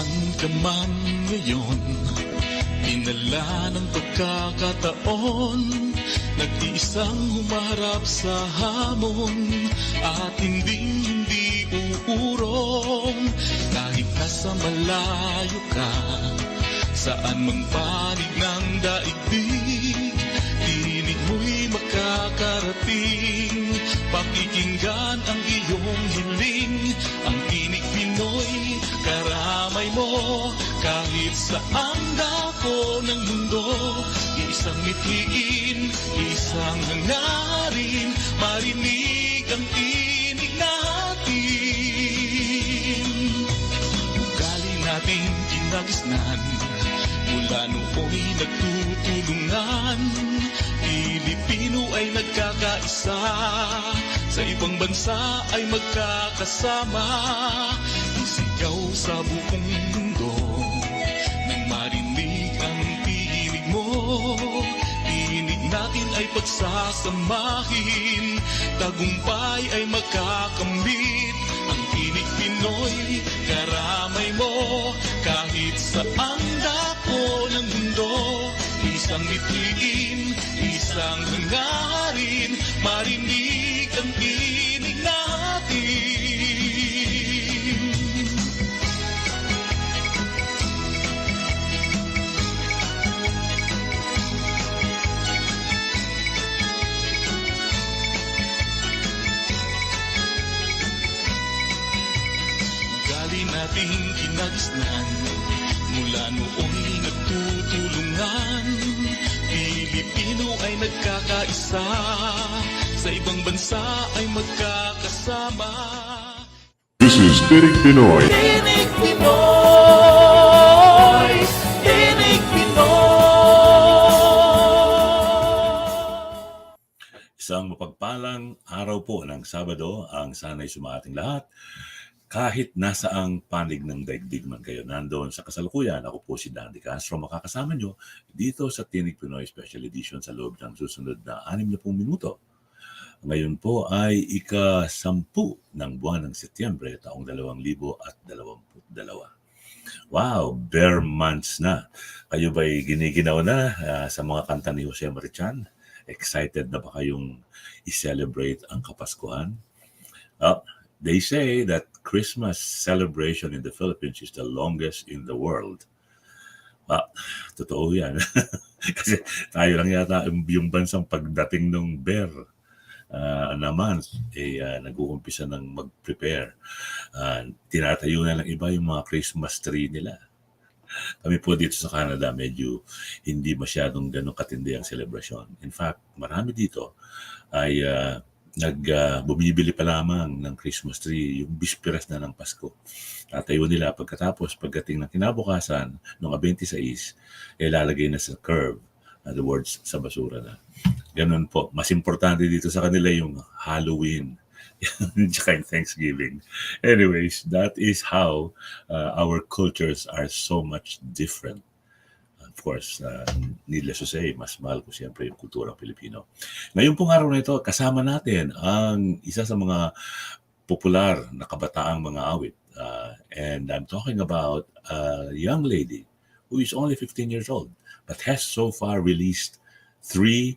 Nasaan ka man ngayon? Dinala ng pagkakataon, nag-iisang humarap sa hamon, at hindi uurong. Kahit nasa malayo ka, saan mang panig ng daigdig, tinig mo'y makakarating. Pakikinggan ang iyong hiling, ang Tinig Pinoy, karamay mo. Kahit saan dako ng mundo, isang mithiin, isang hangarin, marinig ang tinig natin. Ugali natin kinagisnan, mula nooy nagtutulungan. Pilipino ay nagkakaisa, sa ibang bansa ay magkakasama. Isigaw sa buong mundo, nang marinig ang tinig mo. Tinig natin ay pagsasamahin, tagumpay ay magkakamit. Ang Tinig Pinoy, karamay mo. Kahit saan dako ng mundo, isang mithiin, isang hangarin, marinig ang tinig natin. Ugali nating kinagisnan, mula nooy nagtutulungan. Pilipino ay nagkakaisa, sa ibang bansa ay magkakasama. This is Tinig Pinoy. Tinig Pinoy, Tinig Pinoy. Isang mapagpalang araw po ng Sabado ang sana'y sumating lahat. Kahit nasaang panig ng daigdig man kayo nandoon sa kasalukuyan, ako po si Dandy Castro, makakasama nyo dito sa Tinig Pinoy Special Edition sa loob ng susunod na 60 minuto. Ngayon po ay ika-10 ng buwan ng Setyembre, taong 2022. Wow, bare months na. Kayo ba'y giniginaw na sa mga kanta ni Jose Marichan? Excited na ba kayong i-celebrate ang Kapaskuhan? They say that Christmas celebration in the Philippines is the longest in the world. Totoo yan. Kasi tayo lang yata yung bansang pagdating ng bear naman, nag-uumpisa ng mag-prepare. Tinatayo na lang iba yung mga Christmas tree nila. Kami po dito sa Canada, medyo hindi masyadong ganun katindi ang celebration. In fact, marami dito ay bumibili pa lamang ng Christmas tree yung bisperas na ng Pasko. Tatayo nila pagkatapos, pagdating ng kinabukasan, noong 26, lalagay na sa curb. In other words, sa basura na. Ganun po. Mas importante dito sa kanila yung Halloween. Tsaka yung Thanksgiving. Anyways, that is how our cultures are so much different. Of course, needless to say, mas mahal ko siyempre yung kulturang Pilipino. Ngayon pong araw na ito, kasama natin ang isa sa mga popular na kabataang mga awit. And I'm talking about a young lady who is only 15 years old, but has so far released three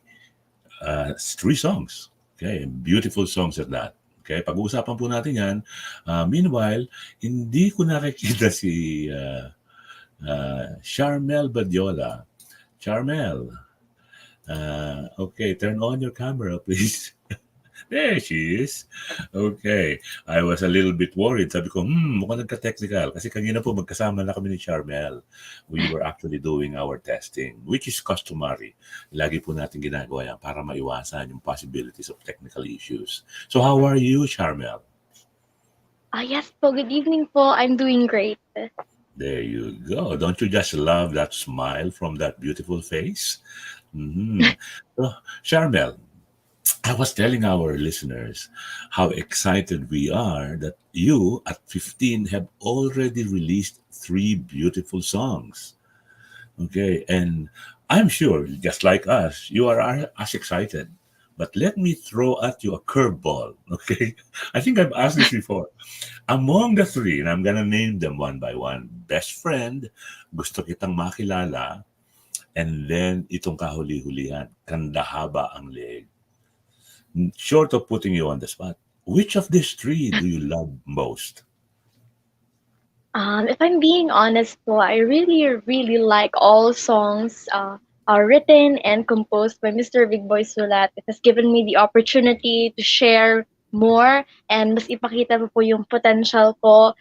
songs. Okay, beautiful songs at that. Okay, pag-uusapan po natin yan. Meanwhile, hindi ko nakikita si Charmelle Badiola. Charmelle, okay, turn on your camera, please. There she is. Okay, I was a little bit worried. Sabi ko, mukhang nagka-technical. Kasi kanina po magkasama na kami ni Charmelle. We were actually doing our testing, which is customary. Lagi po natin ginagawa yan para maiwasan yung possibilities of technical issues. So how are you, Charmelle? Yes po, good evening po. I'm doing great. There you go. Don't you just love that smile from that beautiful face? So, Charmelle, I was telling our listeners how excited we are that you, at 15, have already released 3 beautiful songs. Okay, and I'm sure, just like us, you are as excited. But let me throw at you a curveball, okay? I think I've asked this before. Among the three, and I'm gonna name them one by one, Best Friend, Gusto Kitang Makilala, and then itong kahuli-hulihan, Kanda, Haba ang Leeg. Short of putting you on the spot, which of these three do you love most? If I'm being honest po, I really, really like all songs are written and composed by Mr. Big Boy Sulat. It has given me the opportunity to share more and mas ipakita ko po yung potential ko,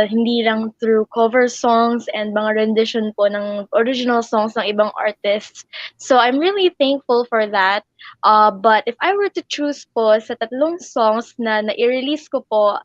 hindi lang through cover songs and mga rendition po ng original songs ng ibang artists. So I'm really thankful for that. But if I were to choose po sa tatlong songs na nai-release ko po,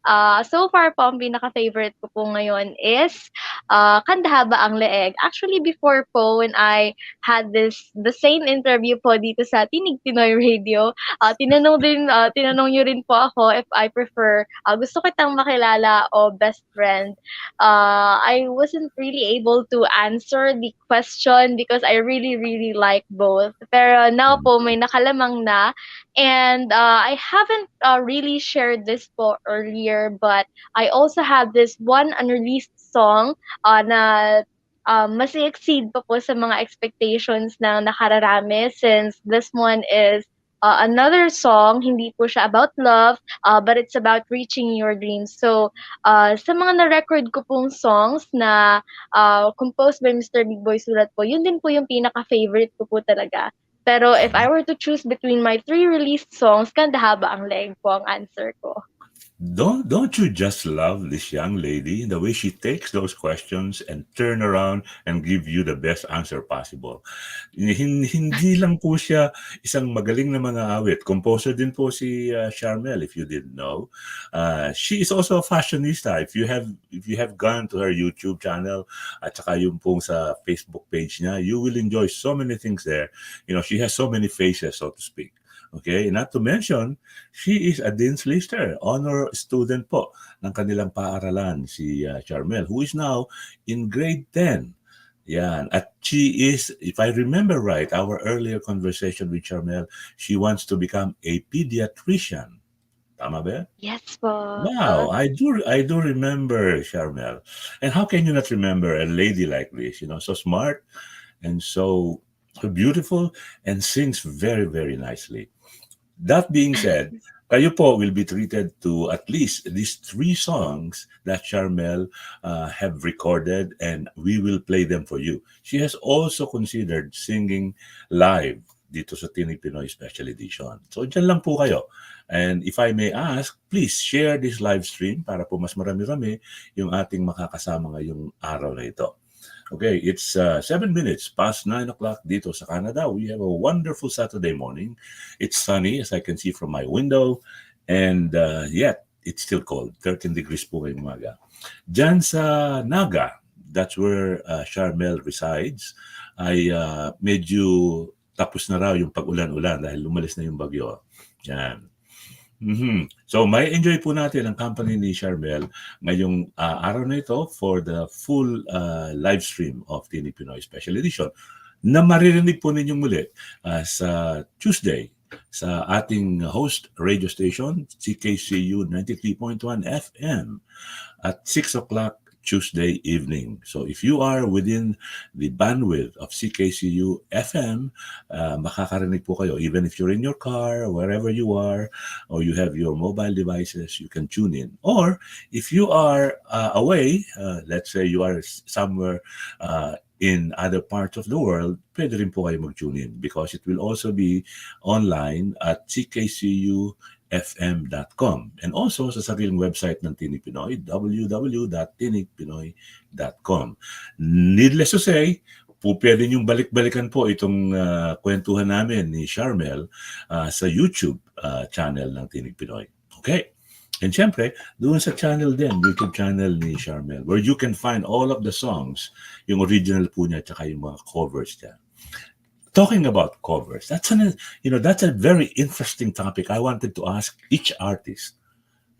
so far po ang pinaka-favorite ko po ngayon is Kanda Haba ang Leeg. Actually, before po when I had the same interview po dito sa Tinig Pinoy Radio, tinanong niyo rin po ako if I prefer Gusto Kitang Makilala o Best Friend. I wasn't really able to answer the question because I really, really like both. Pero now po may nakalamang na and I haven't really shared this po earlier, but I also have this one unreleased song na mas i-exceed pa po sa mga expectations ng nakararami since this one is another song, hindi po siya about love, but it's about reaching your dreams. So, sa mga na-record ko pong songs na composed by Mr. Big Boy Surat po, yun din po yung pinaka-favorite ko po talaga. Pero if I were to choose between my three released songs, Kanda Haba ang Leeg po ang answer ko. Don't you just love this young lady, the way she takes those questions and turn around and give you the best answer possible? Hindi lang po siya isang magaling na mga awit. Composer din po si Charmelle, if you didn't know. She is also a fashionista. If you have gone to her YouTube channel at saka yung pong sa Facebook page niya, you will enjoy so many things there. You know, she has so many faces, so to speak. Okay, not to mention, she is a Dean's Lister, honor student po ng kanilang paaralan, si Charmelle, who is now in grade 10. Yan. At she is, if I remember right, our earlier conversation with Charmelle, she wants to become a pediatrician. Tama ba? Yes po. Wow, I do remember Charmelle. And how can you not remember a lady like this, you know, so smart and so beautiful and sings very, very nicely. That being said, kayo po will be treated to at least these three songs that Charmelle have recorded, and we will play them for you. She has also considered singing live dito sa Tinig Pinoy Special Edition. So dyan lang po kayo. And if I may ask, please share this live stream para po mas marami-rami yung ating makakasama ngayong araw na ito. Okay, it's 7 minutes past 9 o'clock dito sa Canada. We have a wonderful Saturday morning. It's sunny, as I can see from my window. And yet, it's still cold. 13 degrees po ngayong umaga. Diyan sa Naga, that's where Charmelle resides, ay medyo tapos na raw yung pag-ulan-ulan dahil lumalis na yung bagyo. Yan. So may enjoy po natin ang company ni Charmelle ngayong araw na ito for the full live stream of Tinig Pinoy Special Edition na maririnig po ninyong muli sa Tuesday sa ating host radio station, CKCU 93.1 FM at 6 o'clock Tuesday evening. So if you are within the bandwidth of CKCU FM, makakarinig po kayo. Even if you're in your car, wherever you are, or you have your mobile devices, you can tune in. Or if you are away, let's say you are somewhere in other parts of the world, pwede rin po kayo mag-tune in because it will also be online at ckcufm.com and also sa sariling website ng Tinig Pinoy, www.tinigpinoy.com. Needless to say, po pwede niyong balik-balikan po itong kwentuhan namin ni Charmelle sa YouTube channel ng Tinig Pinoy. Okay? And syempre, doon sa channel din, YouTube channel ni Charmelle, where you can find all of the songs, yung original po niya, tsaka yung mga covers niya. Talking about covers, that's a very interesting topic I wanted to ask each artist.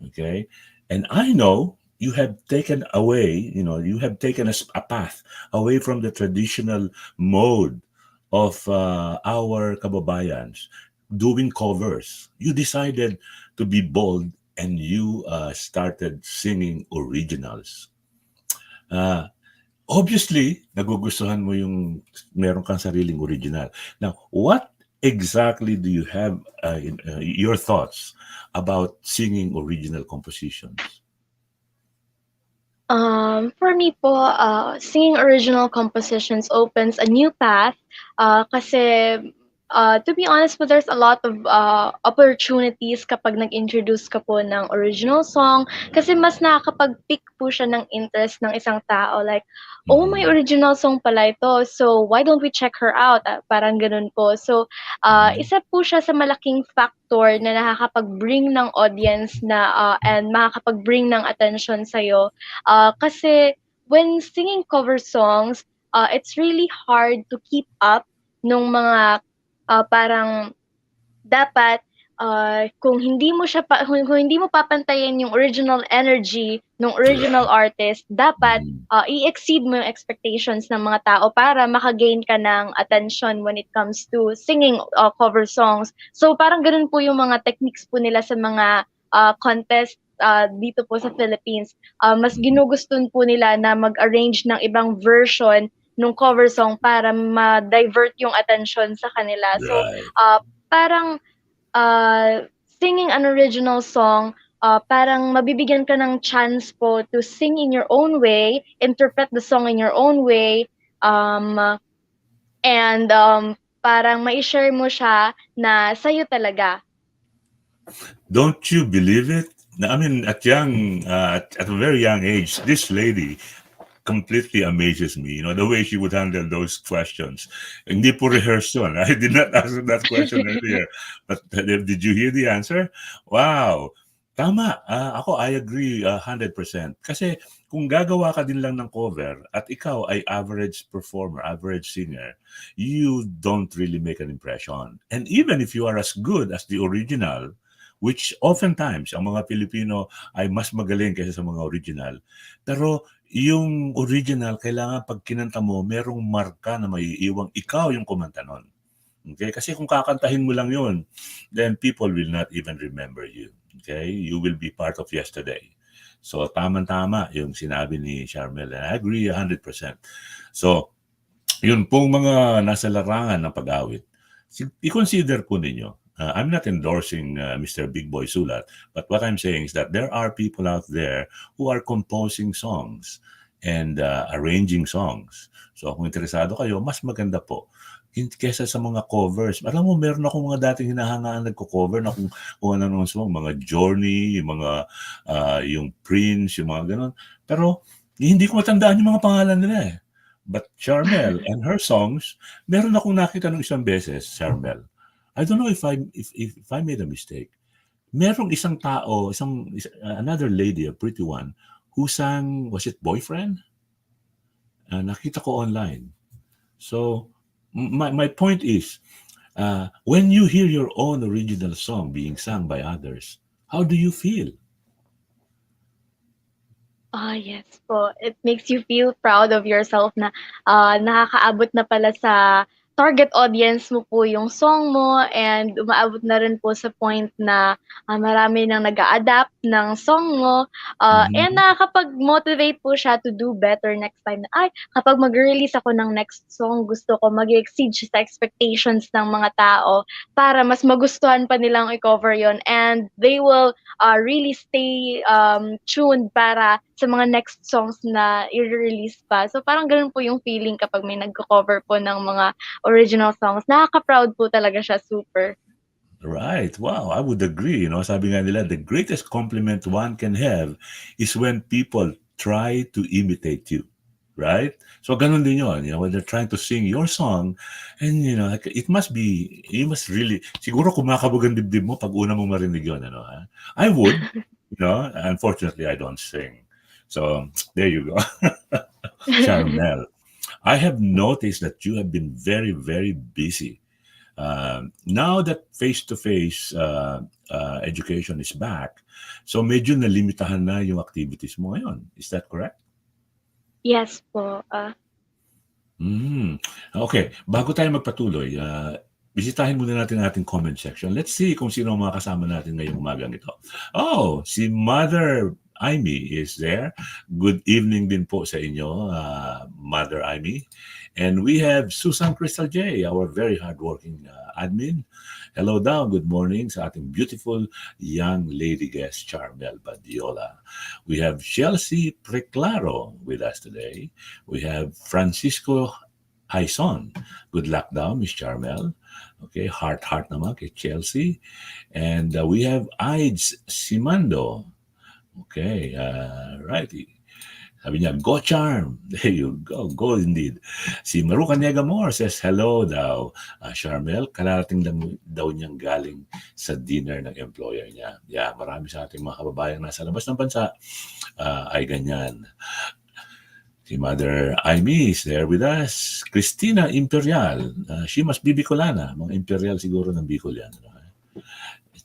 Okay? And I know you have taken away, you have taken a path away from the traditional mode of our kababayans doing covers. You decided to be bold and you started singing originals. Uh, Obviously, nagugustuhan mo yung meron kang sariling original. Now, what exactly do you have your thoughts about singing original compositions? For me po, singing original compositions opens a new path, kasi, to be honest po, there's a lot of opportunities kapag nag-introduce ka po ng original song, kasi mas nakakapag-pick po siya ng interest ng isang tao, like, "Oh, may Mhm. original song pala ito, so why don't we check her out?" Parang gano'n po. So, Mhm. isa po siya sa malaking factor na nakakapag-bring ng audience and makakapag-bring ng attention sa'yo. Kasi when singing cover songs, it's really hard to keep up nung mga, parang dapat, kung hindi mo papantayin yung original energy nung original artist, dapat, Mhm. i-exceed mo yung expectations ng mga tao para maka-gain ka ng attention when it comes to singing, cover songs. So, parang gano'n po yung mga techniques po nila sa mga, contest, dito po sa Philippines. Mas Mhm. ginugustuhan po nila na mag-arrange ng ibang version nung cover song para ma-divert yung attention sa kanila. So, Right. parang singing an original song, parang mabibigyan ka ng chance po to sing in your own way, interpret the song in your own way, um, and parang mai-share mo siya na sa'yo talaga. Don't you believe it? I mean, at a very young age, this lady completely amazes me. You know, the way she would handle those questions. Hindi po rehearsed yun. I did not ask that question earlier. But did you hear the answer? Wow. Tama. Ako, I agree 100%. Kasi kung gagawa ka din lang ng cover at ikaw ay average performer, average singer, you don't really make an impression. And even if you are as good as the original, which oftentimes ang mga Pilipino ay mas magaling kaysa sa mga original, pero yung original, kailangan pag kinanta mo, merong marka na maiiwang ikaw yung kumanta nun. Okay? Kasi kung kakantahin mo lang yun, then people will not even remember you. Okay? You will be part of yesterday. So, tama-tama yung sinabi ni Charmelle. And I agree 100%. So, yun pong mga nasa larangan ng pag-awit, i-consider po ninyo. I'm not endorsing Mr. Big Boy Sulat, but what I'm saying is that there are people out there who are composing songs and arranging songs. So kung interesado kayo, mas maganda po kesa sa mga covers. Alam mo, meron akong mga dating hinahangaan nagko-cover na kung ano nung song, mga Journey, yung mga yung Prince, yung mga ganun. Pero hindi ko matandaan yung mga pangalan nila eh. But Charmelle and her songs, meron akong nakita nung isang beses, Charmelle. I don't know if I made a mistake. Merong isang tao, another lady, a pretty one, who sang, was it Boyfriend? Nakita ko online. So, my point is, when you hear your own original song being sung by others, how do you feel? Yes po. It makes you feel proud of yourself na, nakakaabot na pala sa target audience mo po yung song mo, and umaabot na rin po sa point na, marami ng nag-a-adapt ng song mo, and Mhm. nakakapag-motivate po siya to do better next time na, "Ay, kapag mag-release ako ng next song, gusto ko mag-exceed siya sa expectations ng mga tao para mas magustuhan pa nilang i-cover yon, and they will really stay tuned para sa mga next songs na i-release pa." So parang gano'n po yung feeling kapag may nagko-cover po ng mga original songs. Nakaka-proud po talaga siya, super. Right. Wow, I would agree. You know, sabi nga nila, the greatest compliment one can have is when people try to imitate you. Right? So ganun din yun, you know, when they're trying to sing your song, and you know, like, you must really, siguro kumakabog ang dibdib mo pag una mong marinig yun, ano, ha? I would, you know, unfortunately I don't sing. So, there you go. Charmel, I have noticed that you have been very, very busy. Now that face-to-face education is back, so medyo nalimitahan na yung activities mo ngayon. Is that correct? Yes po. Okay, bago tayo magpatuloy, bisitahin muna natin ating comment section. Let's see kung sino ang mga kasama natin ngayong umagang ito. Oh, si Mother Amy is there. Good evening din po sa inyo, Mother Amy. And we have Susan Crystal J, our very hardworking admin. Hello daw, good morning sa ating beautiful young lady guest, Charmelle Badiola. We have Chelsea Preclaro with us today. We have Francisco Haison. Good luck daw, Miss Charmelle. Okay, heart naman kay Chelsea. And we have Aids Simando. Okay, righty. Sabi niya, go Charm. There you go. Go indeed. Si Maruca Negamore says, hello daw. Charmelle, kararating lang daw niyang galing sa dinner ng employer niya. Yeah, marami sa ating mga kababayan nasa labas ng bansa ay ganyan. Si Mother Amy is there with us. Christina Imperial. She must be Bicolana. Mga Imperial siguro ng Bicol yan.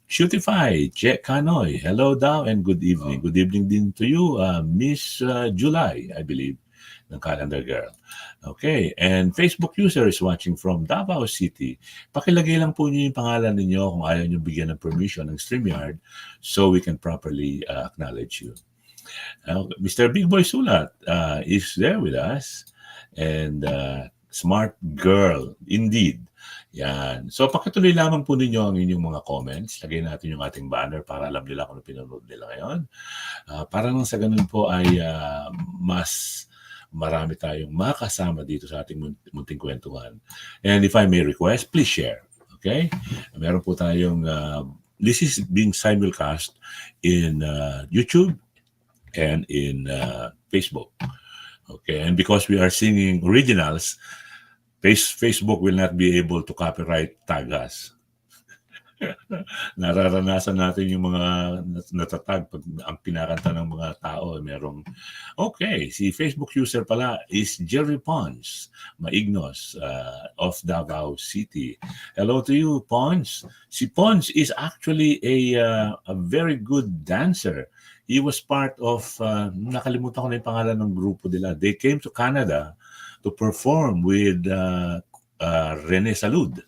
Cutify, Che Canoy. Hello daw and good evening. Good evening din to you, Miss July, I believe, ng Calendar Girl. Okay, and Facebook user is watching from Davao City. Pakilagay lang po niyo yung pangalan ninyo kung ayaw niyo bigyan ng permission ng StreamYard so we can properly acknowledge you. Mr. Big Boy Sulat is there with us. And smart girl, indeed. Yan. So, pakituloy lamang po ninyo ang inyong mga comments. Lagay natin yung ating banner para alam nila kung ano pinanood nila ngayon. Para nang sa ganun po ay mas marami tayong makasama dito sa ating munting kwentuhan. And if I may request, please share. Okay? Meron po tayong, this is being simulcast in YouTube and in Facebook. Okay, and because we are singing originals, Facebook will not be able to copyright tag us. Nararanasan natin yung mga natatag pag ang pinakanta ng mga tao merong okay, si Facebook user pala is Jerry Pons Maignos of Davao City. Hello to you, Pons. Si Pons is actually a very good dancer. He was part of nakalimutan ko na yung pangalan ng grupo nila. They came to Canada to perform with Rene Salud.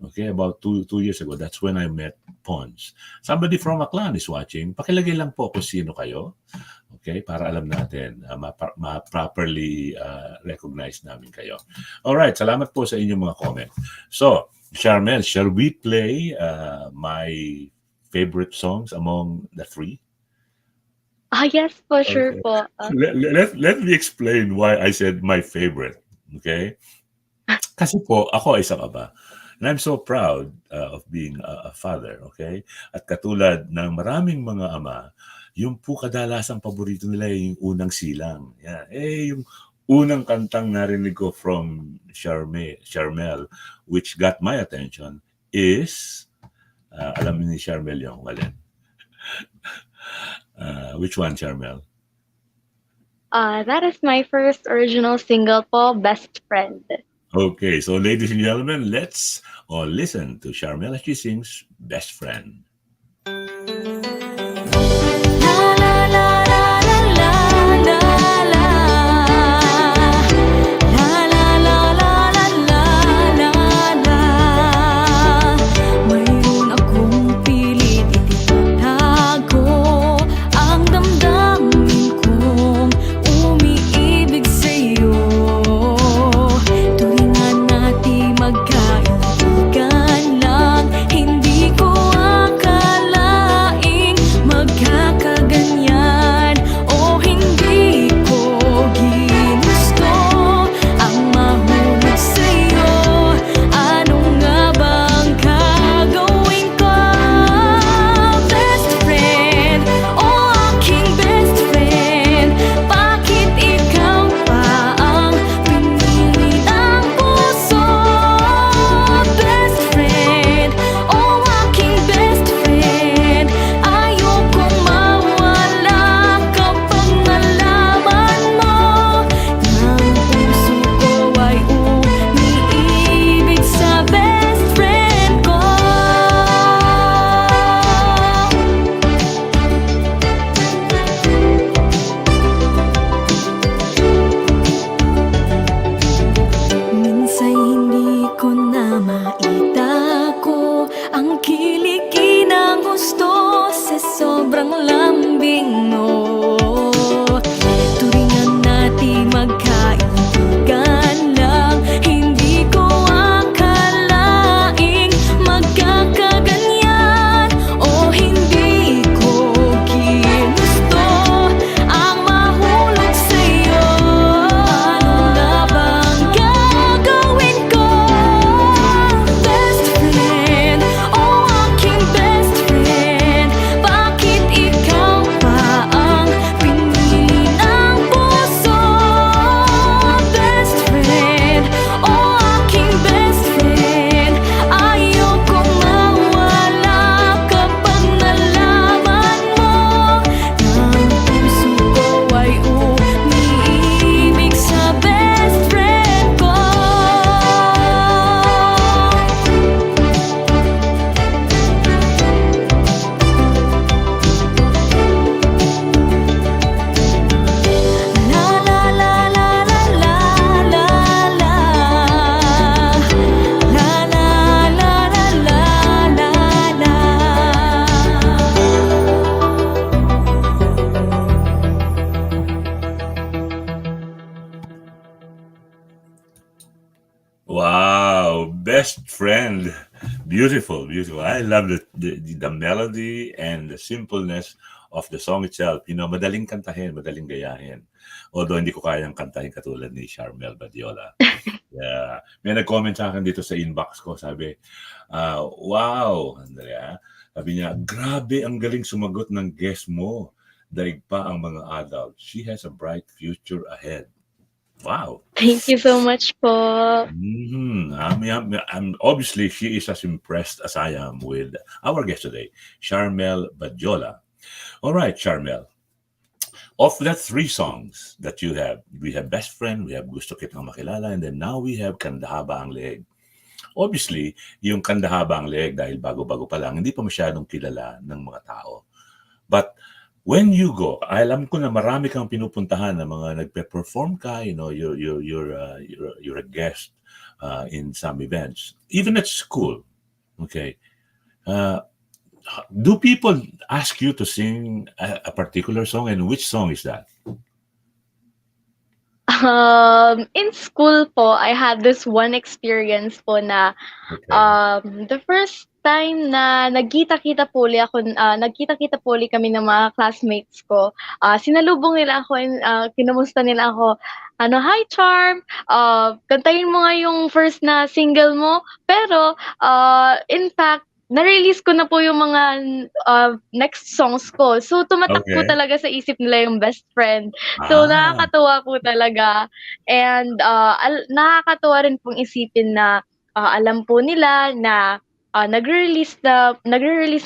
Okay, about two years ago. That's when I met Pons. Somebody from Aklan is watching. Pakilagay lang po kung sino kayo. Okay, para alam natin, ma-properly recognize namin kayo. Alright, salamat po sa inyong mga comment. So, Charmelle, shall we play my favorite songs among the three? Yes, for sure Okay. po. Let me explain why I said my favorite. Okay? Kasi po, ako ay isa ka ba? And I'm so proud of being a father. Okay? At katulad ng maraming mga ama, yung po kadalasang paborito nila yung unang silang. Yan. Yung unang kantang narinig ko from Charmelle, which got my attention, is, alam ni Charmelle yung alin. Which one, Charmelle? That is my first original single po, Bestfriend. Okay, so ladies and gentlemen, let's all listen to Charmelle as she sings Bestfriend. Mayroon akong pilit ititago ang damdamin kong umiibig sa'yo. Tuwing nga natin magkaibigan lang, hindi ko akala Wow, best friend. Beautiful, beautiful. I love the melody and the simpleness of the song itself. You know, madaling kantahin, madaling gayahin. Although hindi ko kayang kantahin katulad ni Charmelle Badiola. Yeah. May nag-comment sa akin dito sa inbox ko. Sabi, wow, Andrea. Sabi niya, grabe ang galing sumagot ng guest mo. Daig pa ang mga adult. She has a bright future ahead. Wow. Thank you so much po. Obviously, she is as impressed as I am with our guest today, Charmelle Badiola. All right, Charmelle. Of the three songs that you have, we have Best Friend, we have Gusto Kitang Makilala, and then now we have Kanda, Haba ang Leeg. Obviously, yung Kanda, Haba ang Leeg, dahil bago-bago pa lang, hindi pa masyadong kilala ng mga tao. But when you go, alam ko na marami kang pinupuntahan na mga nagpe-perform ka, you know, you're a guest in some events, even at school. Okay, do people ask you to sing a particular song, and which song is that? In school po, I had this one experience po na Okay. the first time na nagkita-kita po uli kami ng mga classmates ko, sinalubong nila ako and kinumusta nila ako, ano, "Hi Charm, kantahin mo nga yung first na single mo." Pero, in fact, na-release ko na po yung mga next songs ko. So, tumatak po Okay. talaga sa isip nila yung Best Friend. So, Ah, nakakatuwa po talaga and nakakatuwa rin pong isipin na alam po nila na nagre-release na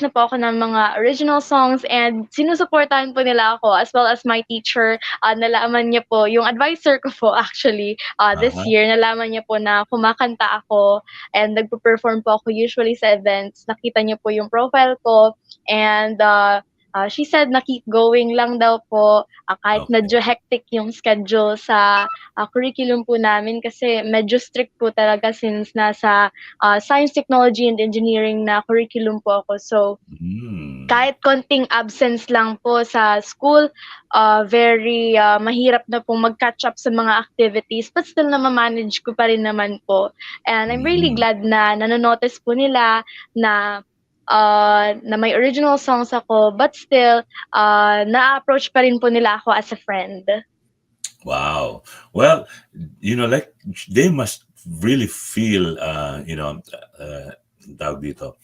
po ako ng mga original songs and sinusuportahan po nila ako as well as my teacher. Nalaman niya po, yung advisor ko po actually, this uh-huh. year, nalaman niya po na kumakanta ako and nagpo-perform po ako usually sa events. Nakita niya po yung profile ko and she said na keep going lang daw po kahit Okay. medyo hectic yung schedule sa curriculum po namin kasi medyo strict po talaga since nasa science, technology, and engineering na curriculum po ako. So, Mm. kahit konting absence lang po sa school, very mahirap na pong mag-catch up sa mga activities but still nama-manage ko pa rin naman po. And I'm really Mm. glad na nano-notice po nila na may original songs ako but still na-approach pa rin po nila ako as a friend. Wow. Well, you know, like they must really feel, tawag dito,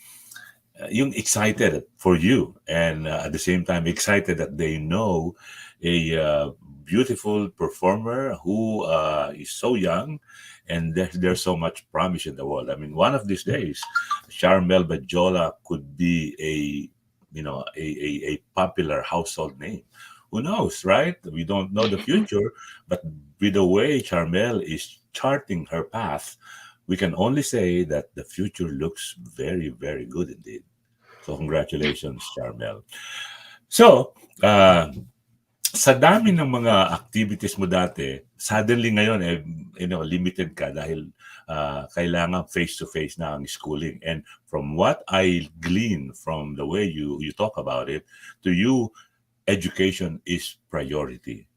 yung excited for you, and at the same time excited that they know a beautiful performer who is so young, and there's so much promise in the world. I mean, one of these days, Charmelle Badiola could be a popular household name. Who knows, right? We don't know the future, but with the way Charmelle is charting her path, we can only say that the future looks very, very good indeed. So congratulations, Charmel. So, sa dami ng mga activities mo dati, suddenly ngayon, limited ka dahil kailangan face-to-face na ang schooling. And from what I glean from the way you talk about it, to you, education is priority.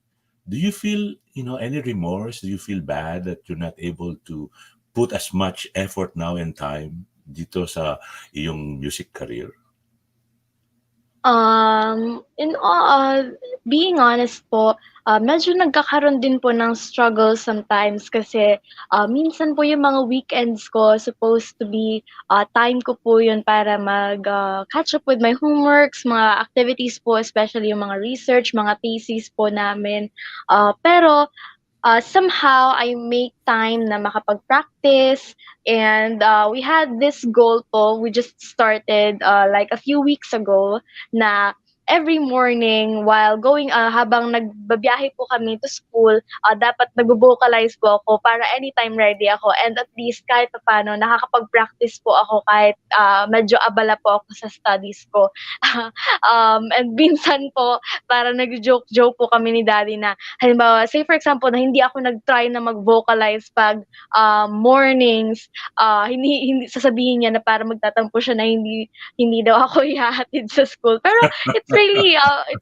Do you feel, any remorse? Do you feel bad that you're not able to put as much effort now and time dito sa iyong music career? Being honest po, medyo nagkakaroon din po ng struggle sometimes kasi minsan po yung mga weekends ko supposed to be time ko po yun para catch up with my homeworks, mga activities po, especially yung mga research, mga thesis po namin. Pero somehow I make time na makapag-practice and we had this goal po, we just started like a few weeks ago na every morning while habang nagbabiyahe po kami to school, dapat nagvo-vocalize po ako para anytime ready ako and at least kahit papaano nakakapag-practice po ako kahit medyo abala po ako sa studies ko. And minsan po para nag-joke-joke po kami ni daddy na halimbawa, say for example na hindi ako nag-try na mag-vocalize 'pag mornings, hindi sasabihin niya na para magtatampo siya na hindi daw ako ihahatid sa school. Pero it's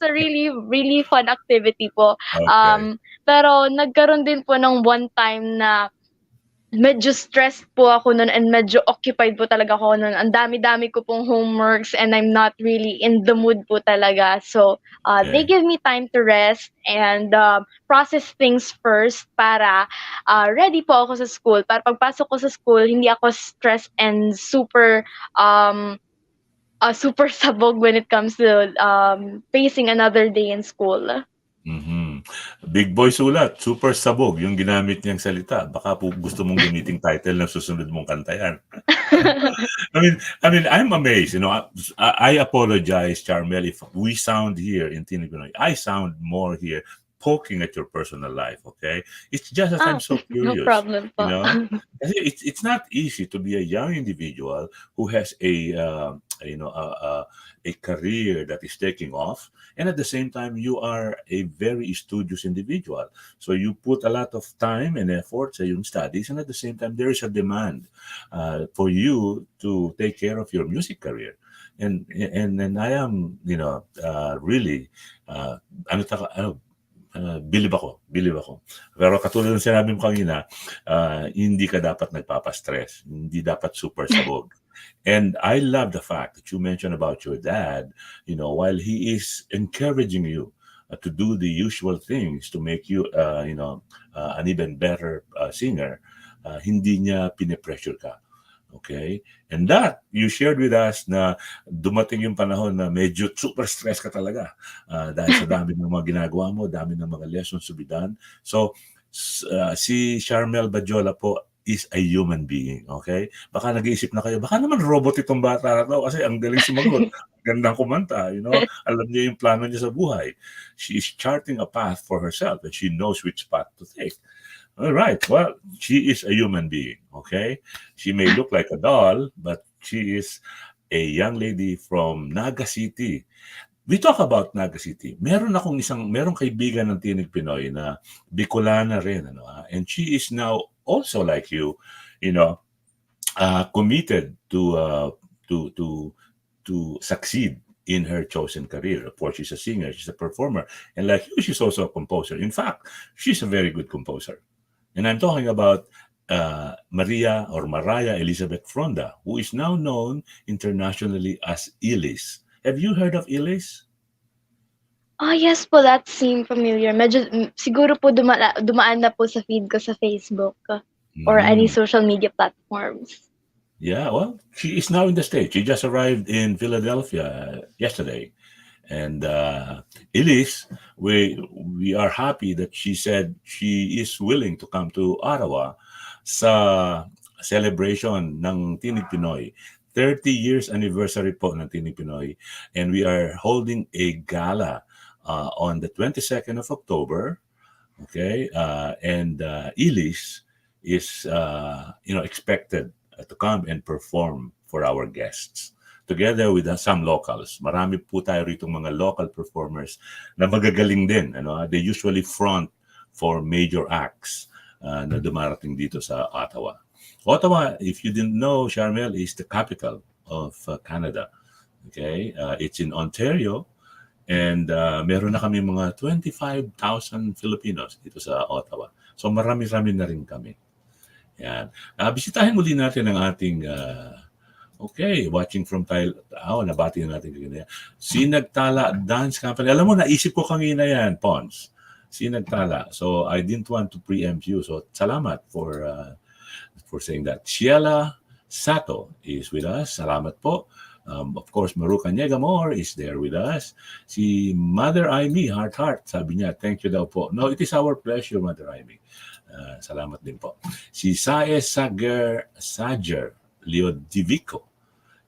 a really, really fun activity po. Okay. Pero nagkaroon din po ng one time na medyo stressed po ako nun and medyo occupied po talaga ako nun. Ang dami-dami ko pong homeworks and I'm not really in the mood po talaga. So, they Okay. give me time to rest and process things first para ready po ako sa school. Para pagpasok ko sa school, hindi ako stressed and super sabog when it comes to facing another day in school. Mhm. Big Boy Sulat, super sabog yung ginamit niyang salita. Baka po gusto mong gamiting title ng susunod mong kanta yan. I'm amazed. You know, I apologize, Charmel, if we sound here in Tinig Pinoy. I sound more here poking at your personal life. Okay, it's just that I'm so No curious. problem You po. know, kasi it's not easy to be a young individual who has a career that is taking off, and at the same time you are a very studious individual. So you put a lot of time and effort sa yung studies, and at the same time there is a demand for you to take care of your music career. And I am, really, bilib ako. Pero katulad ng sinabi mo kanina, hindi ka dapat nagpapastress, hindi dapat super sabog. And I love the fact that you mentioned about your dad, while he is encouraging you to do the usual things to make you, an even better singer, hindi niya pinipressure ka. Okay? And that, you shared with us na dumating yung panahon na medyo super stress ka talaga dahil sa dami ng mga ginagawa mo, dami ng mga lessons to be done. So, si Charmelle Badiola po is a human being, okay? Baka nag-iisip na kayo, baka naman robot itong bata na to kasi ang galing sumagot, gandang kumanta, alam niya yung plano niya sa buhay. She is charting a path for herself and she knows which path to take. All right. Well, she is a human being, okay? She may look like a doll, but she is a young lady from Naga City. We talk about Naga City. Meron kaibigan ng Tinig Pinoy na Bicolana rin, and she is now also like you, committed to succeed in her chosen career. Of course, she's a singer, she's a performer, and like you, she's also a composer. In fact, she's a very good composer. And I'm talking about Maria or Mariah Elizabeth Fronda, who is now known internationally as Elise. Have you heard of Elise? Yes po, that seemed familiar. Medyo siguro po dumaan na po sa feed ko sa Facebook or any social media platforms. Yeah, well, she is now in the States. She just arrived in Philadelphia yesterday. And Elise, we are happy that she said she is willing to come to Ottawa sa celebration ng Tinig Pinoy. 30 years anniversary po ng Tinig Pinoy. And we are holding a gala on the 22nd of October. Okay? And Elise is, expected to come and perform for our guests, together with some locals. Marami po tayo rito mga local performers na magagaling din. They usually front for major acts na dumarating dito sa Ottawa. Ottawa, if you didn't know, Charmelle, is the capital of Canada. Okay? It's in Ontario, and meron na kami mga 25,000 Filipinos dito sa Ottawa. So marami-rami na rin kami. Yan. Bisitahin muli natin ang ating okay, watching from Thailand. Nabati na natin kanina. Sinagtala Dance Company. Alam mo, naisip ko kanina yan, Pons. Sinagtala. So, I didn't want to preempt you. So, salamat for saying that. Sheila Sato is with us. Salamat po. Of course, Maruca Niegamor is there with us. Si Mother Aimee, heart, sabi niya, thank you daw po. No, it is our pleasure, Mother Aimee. Salamat din po. Si Sae Sager Leo Divico,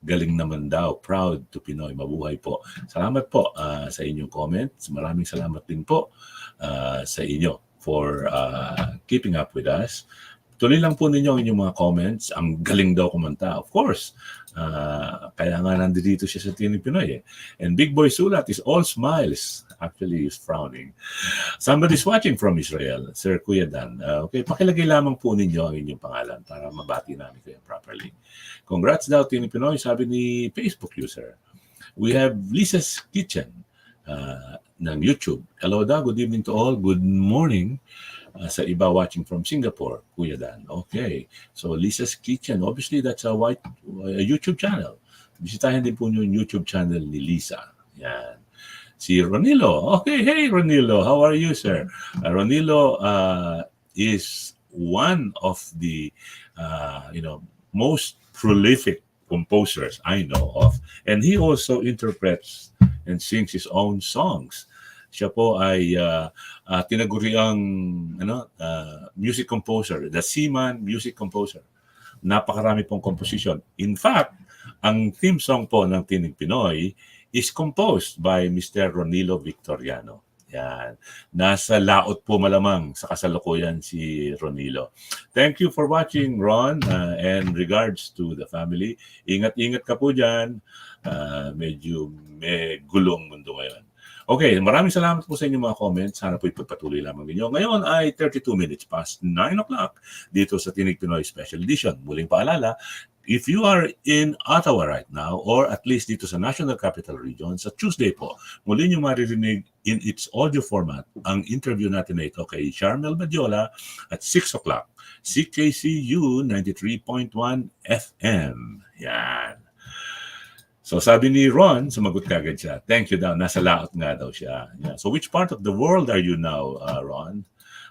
galing naman daw, proud to Pinoy, mabuhay po. Salamat po sa inyong comments. Maraming salamat din po sa inyo for keeping up with us. Tuloy lang po ninyo ang inyong mga comments. Ang galing daw kumanta. Of course, kaya nga nandito siya sa Tinig Pinoy. And Big Boy Sulat is all smiles. Actually, he's frowning. Somebody's watching from Israel, Sir Kuya Dan. Okay, pakilagay lamang po ninyo ang inyong pangalan para mabati namin kayo properly. Congrats daw, Tinig Pinoy, sabi ni Facebook user. We have Lisa's Kitchen ng YouTube. Hello daw, good evening to all. Good morning. Sa iba watching from Singapore, Kuya Dan. Okay. So Lisa's Kitchen, obviously that's a YouTube channel. Bisitahin din po yung YouTube channel ni Lisa. Yan. Si Ronilo. Okay, hey Ronilo, how are you, sir? Ronilo is one of the most prolific composers I know of, and he also interprets and sings his own songs. Siya po ay tinaguriang music composer, the Seaman music composer. Napakarami pong composition. In fact, ang theme song po ng Tinig Pinoy is composed by Mr. Ronilo Victoriano. Yan. Nasa laot po malamang sa kasalukuyan si Ronilo. Thank you for watching, Ron, and regards to the family. Ingat-ingat ka po dyan. Medyo may gulong mundo ngayon. Okay, maraming salamat po sa inyong mga comments. Sana po ipagpatuloy lamang ninyo. Ngayon ay 32 minutes past 9 o'clock dito sa Tinig Pinoy Special Edition. Muling paalala, if you are in Ottawa right now or at least dito sa National Capital Region, sa Tuesday po, muli nyo maririnig in its audio format ang interview natin na ito kay Charmelle Badiola at 6 o'clock. CKCU 93.1 FM. Yan. So sabi ni Ron, sumagot kagad siya. Thank you daw. Nasa laot nga daw siya. Yeah. So which part of the world are you now, Ron?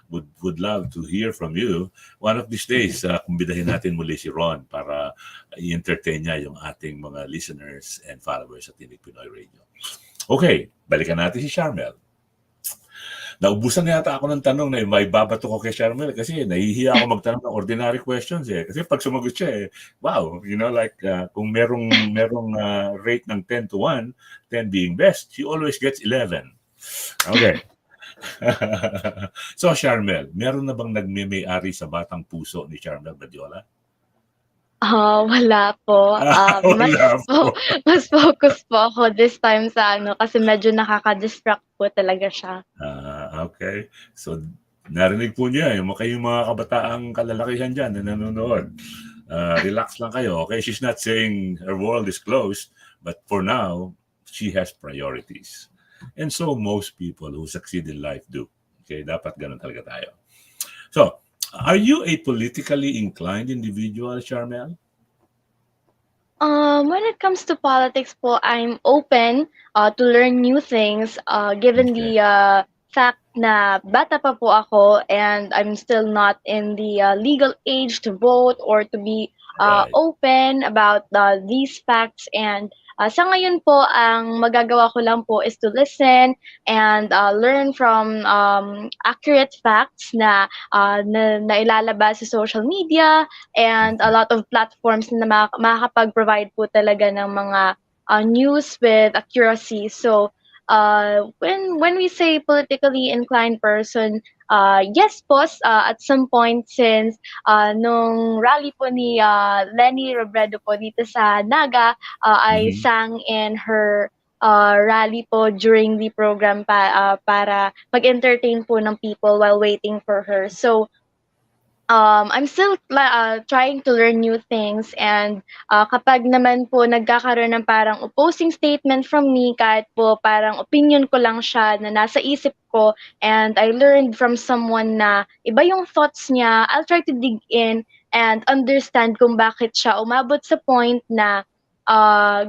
Would love to hear from you. One of these days, kumbidahin natin muli si Ron para i-entertain niya yung ating mga listeners and followers sa Tinig Pinoy Radio. Okay, balikan natin si Charmelle. Naubusan na yata ako ng tanong na may babato ko kay Charmelle kasi nahihiya ako magtanong ng ordinary questions eh. Kasi pag sumagot siya wow, kung merong rate ng 10 to 1, 10 being best, she always gets 11. Okay. So Charmelle, meron na bang nagme-may-ari sa batang puso ni Charmelle Badiola? Wala po. Wala po. Mas focus po ako this time sa kasi medyo nakaka-distract po talaga siya. Okay. So, narinig po niya yung mga kabataang kalalakihan dyan na nanonood. Relax lang kayo. Okay, she's not saying her world is closed, but for now, she has priorities. And so most people who succeed in life do. Okay, dapat ganun talaga tayo. So, are you a politically inclined individual, Charmelle? When it comes to politics po, I'm open to learn new things given the fact na bata pa po ako and I'm still not in the legal age to vote or to be Right. open about these facts. And sa ngayon po, ang magagawa ko lang po is to listen and learn from accurate facts na ilalabas sa social media and a lot of platforms na makakapag-provide po talaga ng mga news with accuracy. So, when we say politically inclined person, yes po, at some point since nung rally po ni Lenny Robredo po dito sa Naga, I sang in her rally po during the program para mag-entertain po ng people while waiting for her. So, I'm still trying to learn new things and kapag naman po nagkakaroon ng parang opposing statement from me, kahit po parang opinion ko lang siya na nasa isip ko and I learned from someone na iba yung thoughts niya, I'll try to dig in and understand kung bakit siya umabot sa point na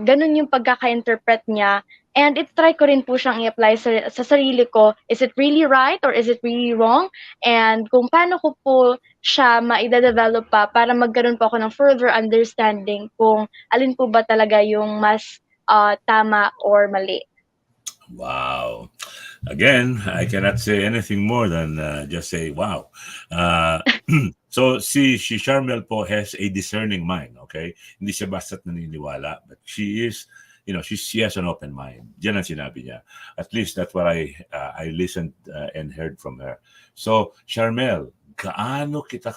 ganun yung pagkaka-interpret niya. And try ko rin po siyang i-apply sa sarili ko. Is it really right or is it really wrong? And kung paano ko po siya maida-develop pa para magkaroon po ako ng further understanding kung alin po ba talaga yung mas tama or mali. Wow. Again, I cannot say anything more than just say, wow. So si Charmelle po has a discerning mind, okay? Hindi siya basta't naniniwala, but she is, she has an open mind. Yan ang sinabi niya. At least that's what I listened and heard from her. So, Charmelle, gaano kita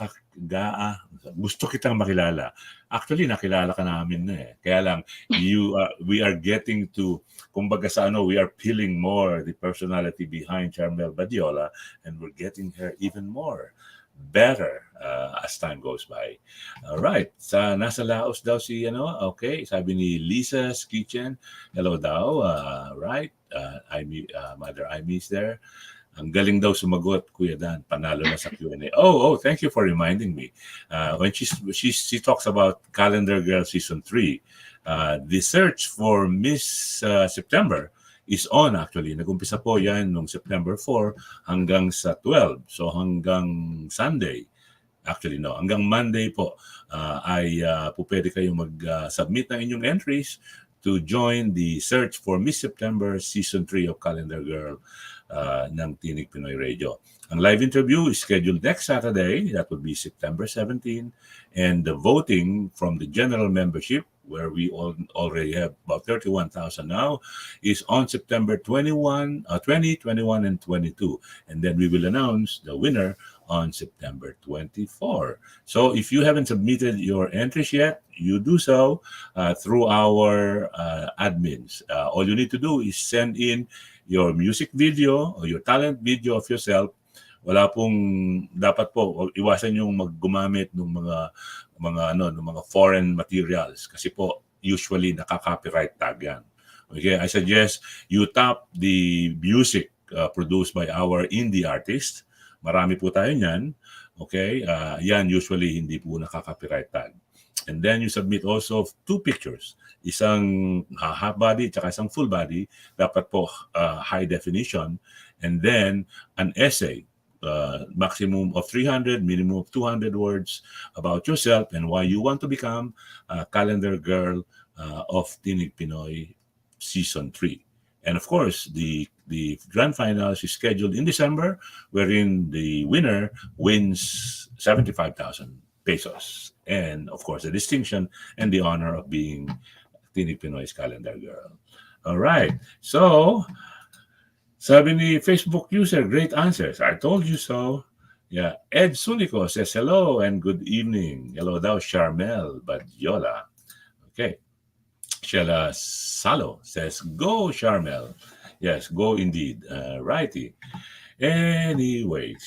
gusto kitang makilala. Actually, nakilala ka namin na eh. Kaya lang, we are getting to, kumbaga sa we are peeling more the personality behind Charmelle Badiola and we're getting her even more better as time goes by. All right. Nasa Laos daw si, okay, sabi ni Lisa's Kitchen. Hello daw. Right. Mother Amy is there. Ang galing daw sumagot, Kuya Dan. Panalo na sa Q&A. Oh, thank you for reminding me. When she talks about Calendar Girl Season 3, the search for Miss September is on actually. Nag-umpisa po yan noong September 4 hanggang sa 12. So hanggang Sunday. Actually, no. Hanggang Monday po ay po pwede kayong mag-submit ng inyong entries to join the search for Miss September Season 3 of Calendar Girl ng Tinig Pinoy Radio. Ang live interview is scheduled next Saturday, that would be September 17, and the voting from the general membership, where we already have about 31,000 now, is on September 21, 20, 21, and 22. And then we will announce the winner on September 24. So if you haven't submitted your entries yet, you do so through our admins. All you need to do is send in your music video or your talent video of yourself. Wala pong dapat po iwasan yung maggumamit ng mga foreign materials kasi po usually nakaka-copyright tag yan. Okay, I suggest you tap the music produced by our indie artist. Marami po tayo niyan. Okay, yan usually hindi po nakaka-copyright tag. And then you submit also 2 pictures. Isang half body at isang full body, dapat po high definition, and then an essay, maximum of 300, minimum of 200 words about yourself and why you want to become a calendar girl of Tinig Pinoy Season 3. And of course, the grand finals is scheduled in December, wherein the winner wins 75,000 pesos. And of course, the distinction and the honor of being Tinig Pinoy's calendar girl. All right. So, sabi ni Facebook user, great answers. I told you so. Yeah. Ed Sunico says hello and good evening. Hello daw, Charmelle Badiola. Okay. Sheila Salo says, go, Charmelle. Yes, go indeed. Righty. Anyways,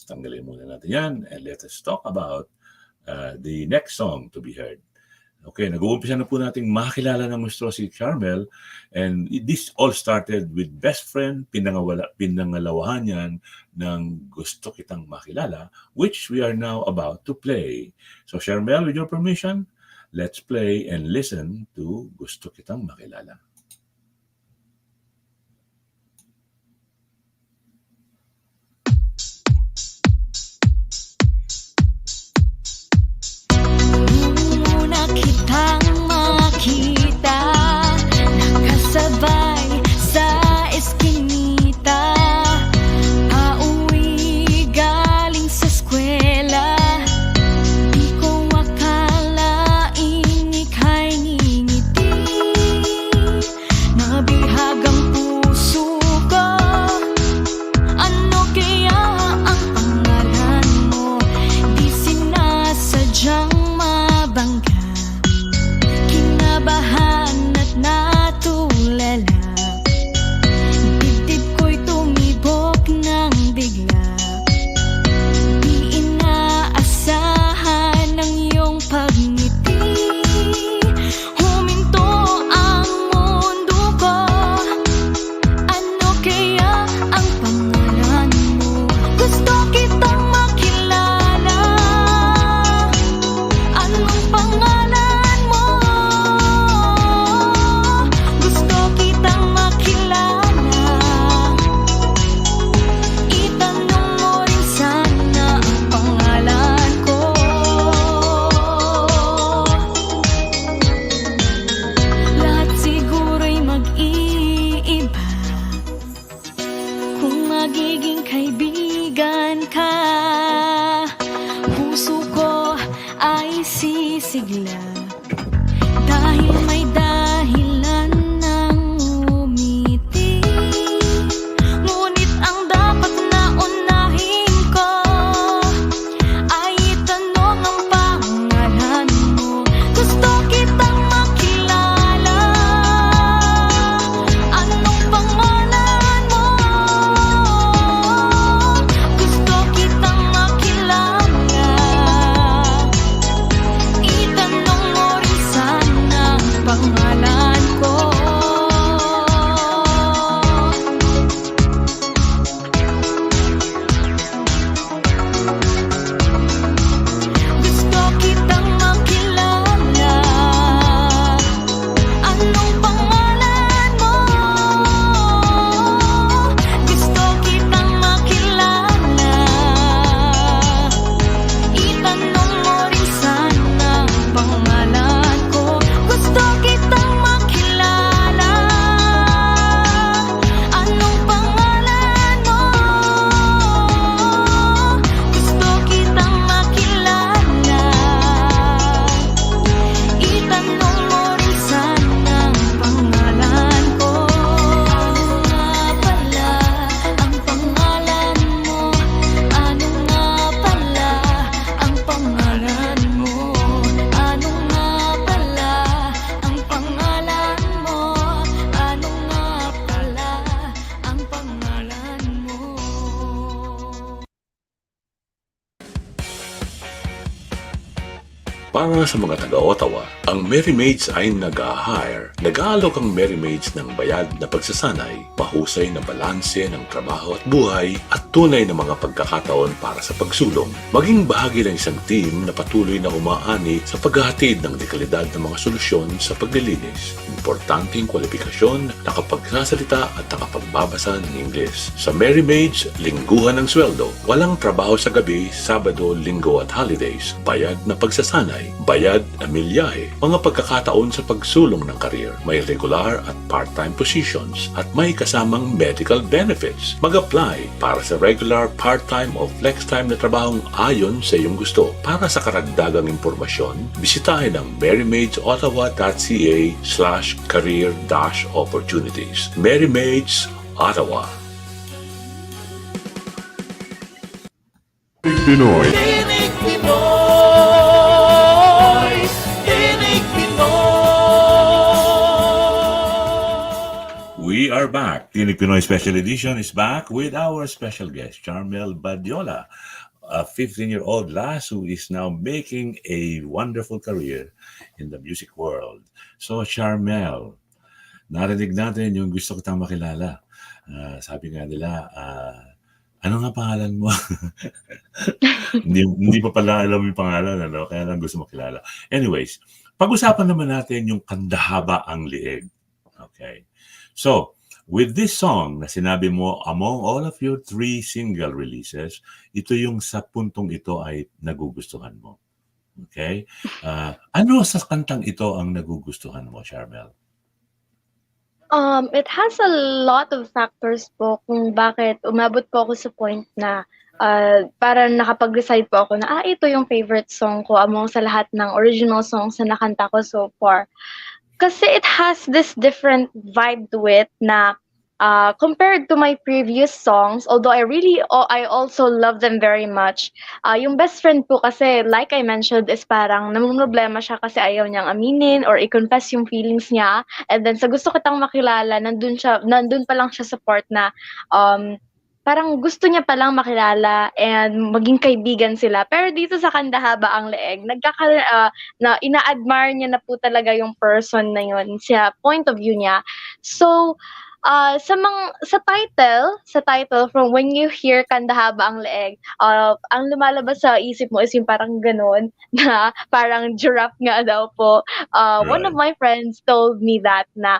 tanggalin muna natin yan and let us talk about the next song to be heard. Okay, nag-uumpisa na po nating makilala ng gusto si Charmelle, and this all started with Bestfriend, pinangalawahan yan ng Gusto Kitang Makilala, which we are now about to play. So Charmelle, with your permission, let's play and listen to Gusto Kitang Makilala. Kitang makita, nakasabay sa eskinita, pauwi galing sa eskwela. Di ko akalain ika'y ngingiti, nabihag ang puso ko. Ano kaya ang pangalan mo? Di sinasadyang mabangga, kinabahan at natulala. Dibdib ko'y tumibok ng bigla, di inaasahan ang iyong pagngiti. Huminto ang mundo ko. Ano kaya ang pangalan mo? Gusto kitang makilala. Anong pangalan mo? Gusto kitang makilala. Itanong mo rin sana ang pangalan ko. Lahat siguro'y mag-iiba kung magiging kaibigan ka. Puso ko ay sisigla dahil may dahilan ng umiti. Ngunit ang dapat na unahin ko ay itanong ang pangalan mo. Gusto kitang makilala. Anong pangalan mo? Gusto kitang makilala. Itanong mo rin sana ang Para sa mga taga-Ottawa, ang Merry Maids ay nag-hire. Nag-aalok ang Merry Maids ng bayad na pagsasanay, mahusay na balanse ng trabaho at buhay, at tunay na mga pagkakataon para sa pagsulong. Maging bahagi ng isang team na patuloy na umaani sa paghahatid ng dekalidad ng mga solusyon sa paglilinis. Importanteng kwalifikasyon, nakapagsasalita at nakapagbabasa ng Ingles. Sa Merry Maids, lingguhan ng sweldo. Walang trabaho sa gabi, Sabado, Linggo at holidays. Bayad na pagsasanay, bayad na milyahe. Mga pagkakataon sa pagsulong ng karir. May regular at part-time positions at may kasamang medical benefits. Mag-apply para sa regular, part-time o flex-time na trabahong ayon sa iyong gusto. Para sa karagdagang impormasyon, bisitahin ang merrymaidsottawa.ca/career-opportunities. Merry Maids, Ottawa. Tinig Pinoy. Tinig Pinoy. Tinig Pinoy. We are back. Tinig Pinoy Special Edition is back with our special guest, Charmelle Badiola, a 15-year-old lass who is now making a wonderful career in the music world. So, Charmelle, narinig natin yung gusto kitang makilala. Sabi nga nila, ano nga pangalan mo? hindi pa pala alam yung pangalan, ano? Kaya lang gusto makilala. Anyways, pag-usapan naman natin yung Kanda, Haba, Leeg. Okay. So, with this song na sinabi mo, among all of your 3 single releases, ito yung sa puntong ito ay nagugustuhan mo. Okay? Ano sa kantang ito ang nagugustuhan mo, Charmelle? It has a lot of factors po kung bakit umabot po ako sa point na parang nakapag-decide po ako na ito yung favorite song ko among sa lahat ng original songs na nakanta ko so far. Kasi it has this different vibe to it na compared to my previous songs, although I also love them very much. Yung Bestfriend po kasi, like I mentioned, is parang namumroblema siya kasi ayaw niyang aminin or i-confess yung feelings niya. And then sa Gusto Kitang Makilala, nandun pa lang siya sa part na parang gusto niya palang makilala and maging kaibigan sila. Pero dito sa Kanda, Haba, Leeg, na ina-admire niya na po talaga yung person na yun sa point of view niya. So, sa title from when you hear Kanda, Haba, Leeg, ang lumalabas sa isip mo is yung parang ganun na parang giraffe nga daw po. One of my friends told me that na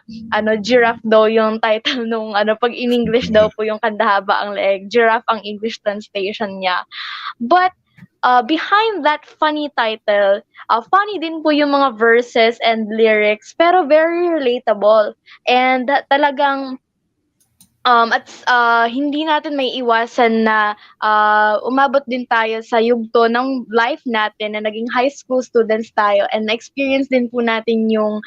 giraffe daw yung title nung pag in English daw po yung Kanda, Haba, Leeg, giraffe ang English translation niya. But behind that funny title, funny din po yung mga verses and lyrics, pero very relatable. And talagang hindi natin may iwasan na umabot din tayo sa yugto ng life natin na naging high school students tayo and na-experience din po natin yung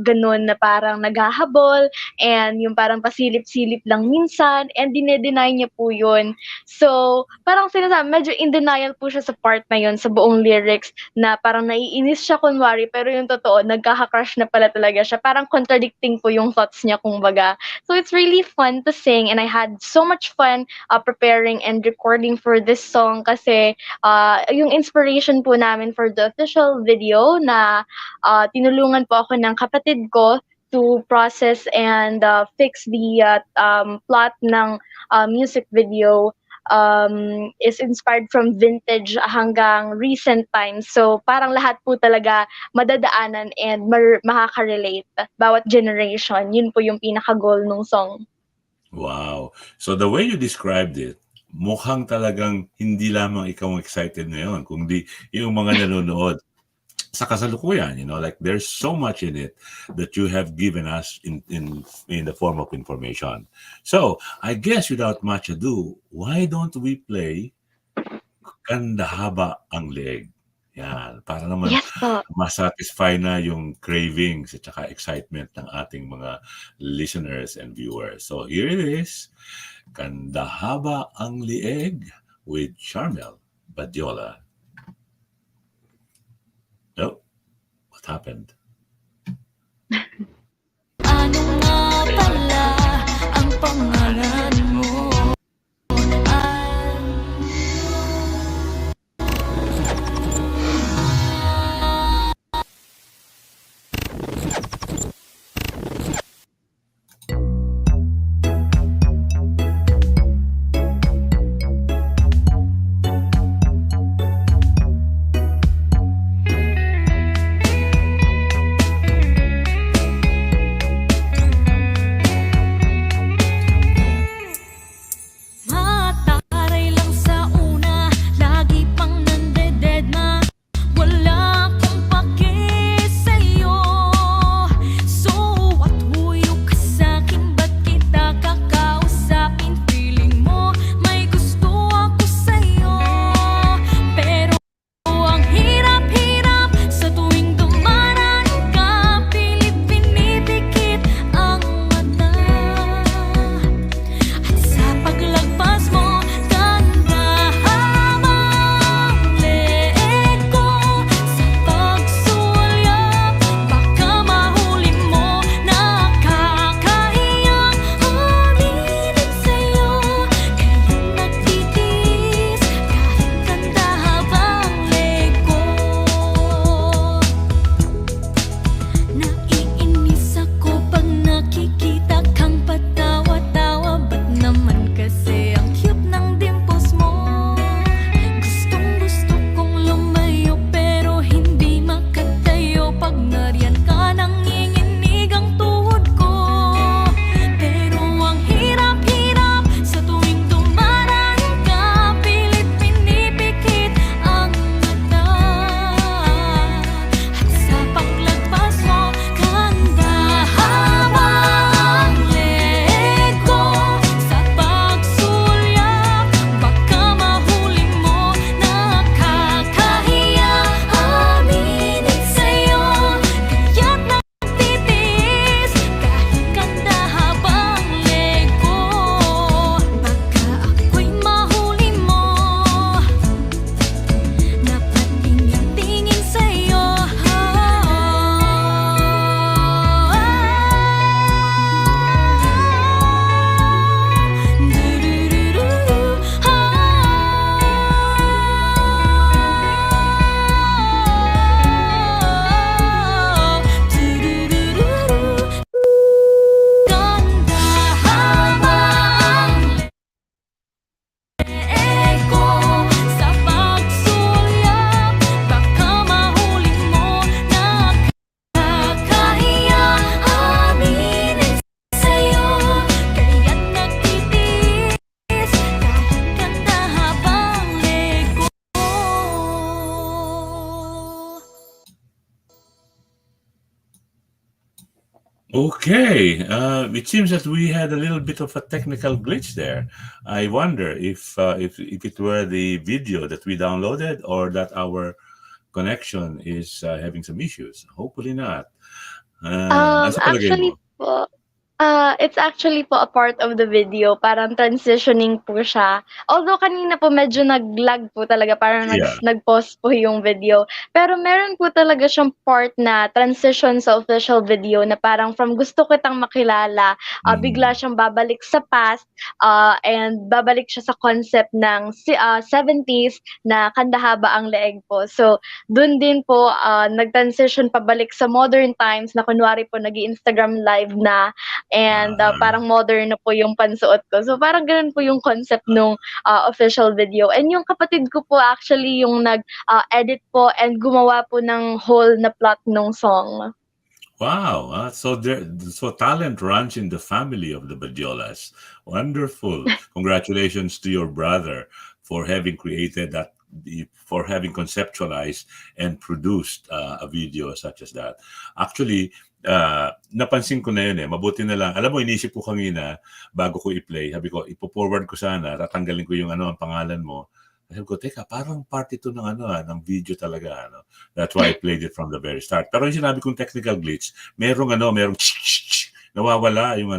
ganun na parang naghahabol and yung parang pasilip-silip lang minsan and dinedeny niya po yun. So, parang sinasabi, medyo in denial po siya sa part na yun, sa buong lyrics na parang naiinis siya kunwari pero yung totoo, nagkaka-crush na pala talaga siya. Parang contradicting po yung thoughts niya kumbaga. So, it's really fun to sing and I had so much fun preparing and recording for this song kasi yung inspiration po namin for the official video na tinulungan po ako ng kapatid ko to process and fix the plot ng music video is inspired from vintage hanggang recent times. So parang lahat po talaga madadaanan and makaka-relate bawat generation. Yun po yung pinaka-goal ng song. Wow. So the way you described it, mukhang talagang hindi lamang ikaw excited ngayon, kundi yung mga nanonood sa kasalukuyan, like there's so much in it that you have given us in the form of information. So, I guess without much ado, why don't we play Kanda, Haba, Leeg? Yan, para naman masatisfy na yung cravings at saka excitement ng ating mga listeners and viewers. So here it is, Kanda, Haba, Leeg with Charmelle Badiola. Oh, what happened? Ano nga pala ang pangalan mo? Okay, it seems that we had a little bit of a technical glitch there. I wonder if it were the video that we downloaded or that our connection is having some issues. Hopefully not. Ano sa palagay Actually mo? po, it's actually po a part of the video, parang transitioning po siya. Although kanina po medyo nag-lag po talaga, parang Yeah. nag-pause po yung video. Pero meron po talaga siyang part na transition sa official video na parang from gusto kitang makilala, bigla Mhm. siyang babalik sa past, and babalik siya sa concept ng 70s na Kanda, Haba ang Leeg po. So, dun din po, nag-transition pabalik sa modern times na kunwari po nag-i-Instagram live na and, Uh-huh. parang modern na po yung pansuot ko. So, parang gano'n po yung concept nung, official video. And yung kapatid ko po actually yung edit po and gumawa po ng whole na plot nung song. Wow. So talent runs in the family of the Badiolas. Wonderful. Congratulations to your brother for having created that, for having conceptualized and produced a video such as that. Actually, napansin ko na yun eh. Mabuti na lang. Alam mo, inisip ko kanina bago ko i-play. Sabi ko, ipo-forward ko sana. Tatanggalin ko yung ang pangalan mo. Sabi ko, teka, parang part ito ng ng video talaga. That's why I played it from the very start. Pero yung sinabi kong technical glitch, merong nawawala yung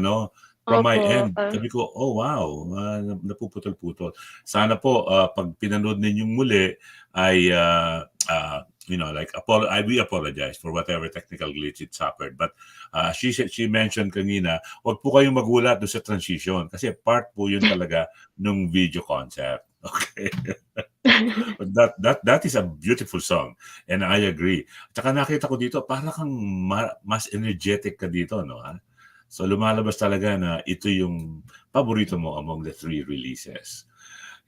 from my Opo, end. Sabi ko, oh wow, napuputol-putol. Sana po, pag pinanood ninyong muli, ay, like, we apologize for whatever technical glitch it suffered. But she mentioned kanina, wag po kayong magulat doon sa transition kasi part po yun talaga nung video concept. Okay. But that is a beautiful song and I agree. At saka nakita ko dito para kang mas energetic ka dito, no? So lumalabas talaga na ito yung paborito mo among the 3 releases.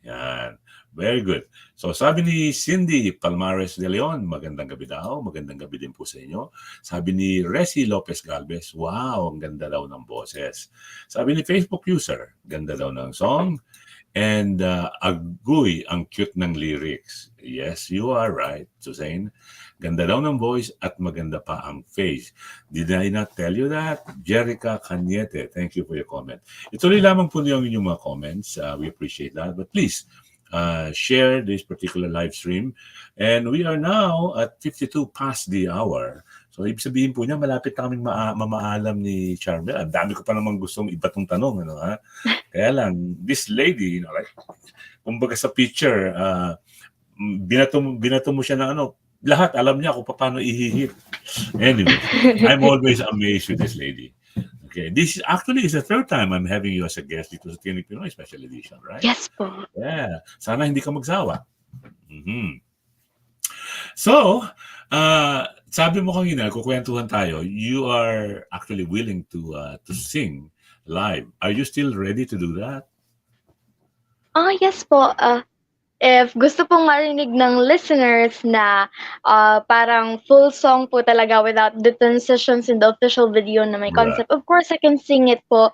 Yan. Very good. So sabi ni Cindy Palmares de Leon, magandang gabi daw. Magandang gabi din po sa inyo. Sabi ni Resi Lopez Galvez, wow, ang ganda daw ng boses. Sabi ni Facebook user, ganda daw ng song. And agoy, ang cute ng lyrics. Yes, you are right, Suzanne. Ganda daw ng voice at maganda pa ang face. Did I not tell you that? Jerica Cañete, thank you for your comment. Ituloy lamang po yung inyong mga comments. We appreciate that. But please, share this particular live stream. And we are now at 52 past the hour. So, ibig sabihin po niya, malapit na kaming mamaalam ni Charmelle. Ang dami ko pa namang gustong iba tong tanong. Kaya lang, this lady, like, kumbaga sa picture, binato mo siya ng lahat alam niya kung paano ihihit. Anyway, I'm always amazed with this lady. Okay, this actually is the 3rd time I'm having you as a guest dito sa Tinig Pinoy Special Edition, right? Yes po. Yeah. Sana hindi ka magsawa. Mm-hmm. So, sabi mo kanina, kukwentuhan tayo, you are actually willing to sing live. Are you still ready to do that? Yes po. If gusto pong marinig ng listeners na parang full song po talaga without the transitions in the official video na may Right. concept, of course I can sing it po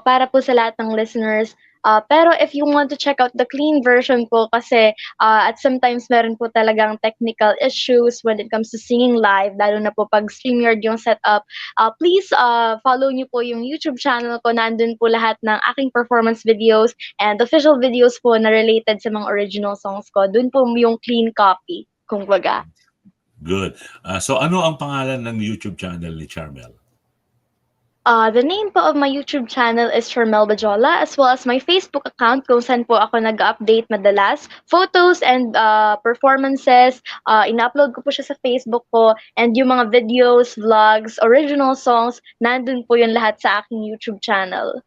para po sa lahat ng listeners. Pero if you want to check out the clean version po kasi at sometimes meron po talagang technical issues when it comes to singing live, lalo na po pag StreamYard yung setup. Please follow niyo po yung YouTube channel ko. Nandun po lahat ng aking performance videos and official videos po na related sa mga original songs ko. Dun po yung clean copy, kumbaga. Good. So ano ang pangalan ng YouTube channel ni Charmelle? The name po of my YouTube channel is Charmelle Badiola, as well as my Facebook account kung saan po ako nag-update madalas. Photos and performances, ina-upload ko po siya sa Facebook ko, and yung mga videos, vlogs, original songs, nandun po yun lahat sa aking YouTube channel.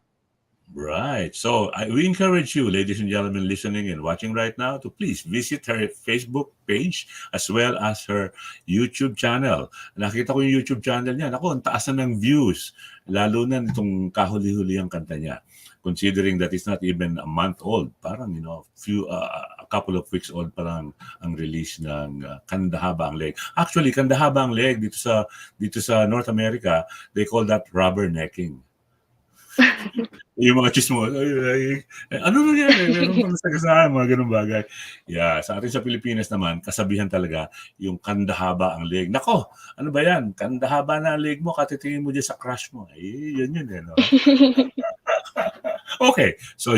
Right. So we encourage you, ladies and gentlemen, listening and watching right now, to please visit her Facebook page as well as her YouTube channel. Nakita ko yung YouTube channel niya. Ako, ang taas na ng views. Lalo na nitong kahuli-huli ang kanta niya. Considering that it's not even a month old. Parang, a couple of weeks old parang ang release ng Kanda, Haba ang Leeg. Actually, Kanda, Haba ang Leeg dito sa North America, they call that rubbernecking. Yung mga chismo, ano nangyari? Meron pang sagasaan, mga ganung bagay. Yeah, sa atin sa Pilipinas naman, kasabihan talaga yung kanda haba ang leeg. Nako, ano ba yan? Kanda haba na ang leeg mo, katitingin mo dyan sa crush mo. Yun yun, no? Okay, so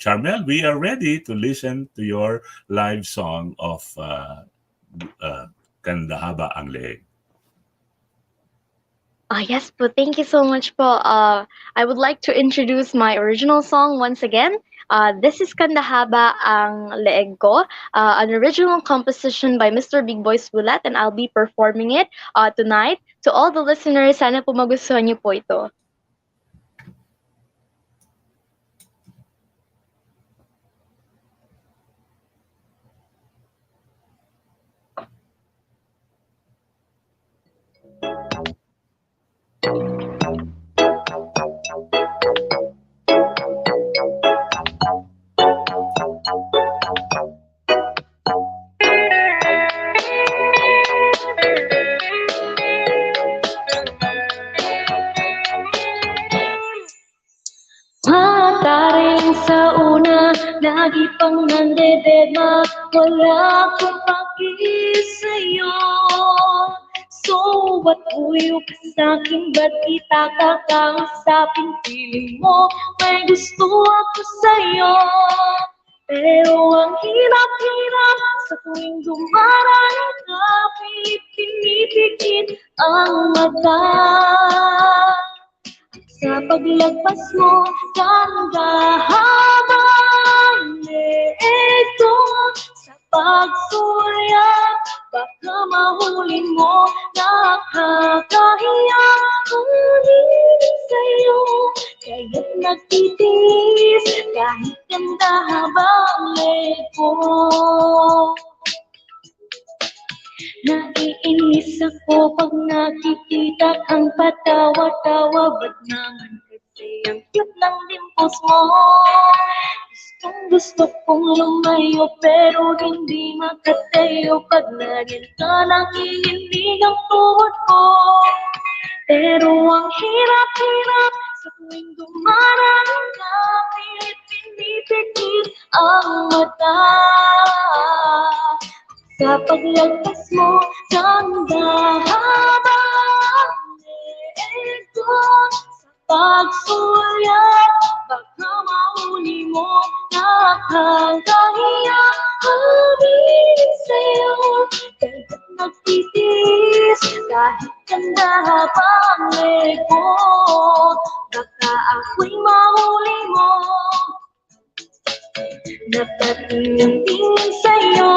Charmelle, we are ready to listen to your live song of Kanda haba ang leeg. Yes po. Thank you so much po. I would like to introduce my original song once again. This is Kanda Haba ang Leeg Ko, an original composition by Mr. Big Boy Sulat, and I'll be performing it tonight. To all the listeners, sana po magustuhan niyo po ito. Mataring sa una, lagi pang nandedema, wala akong paki sa'yo. So what uyo ka sa'kin, ba't kita kakausapin? Piling mo, may gusto ako sa'yo. Pero ang hirap-hirap sa tuwing dumaraan ka, pinipikit ang mata. Sa paglagpas mo, kanda habang leeg ko. Sa pagsulyap, baka mahuli mo, nakakahiya. Ulit sa'yo, kaya't nagtitiis, kahit kanda habang leeg ko. Naiinis ako pag nakikita kang patawa-tawa. Ba't naman kasi ang cute ng dimples mo? Gusto kong lumayo pero hindi makatayo. Pag naging ka, nanginginig ang tuhod ko. Pero ang hirap-hirap sa tuwing dumaraan ka, pinipikit ang mata. Sa paglagpas mo, kanda habang leeg ko. Sa pagsulyap, baka mahuli mo, nakakahiya. Aminin sa'yo, kahit nagtitiis, kahit kanda habang leeg ko. Baka ako'y mahuli mo, napatingin sa'yo.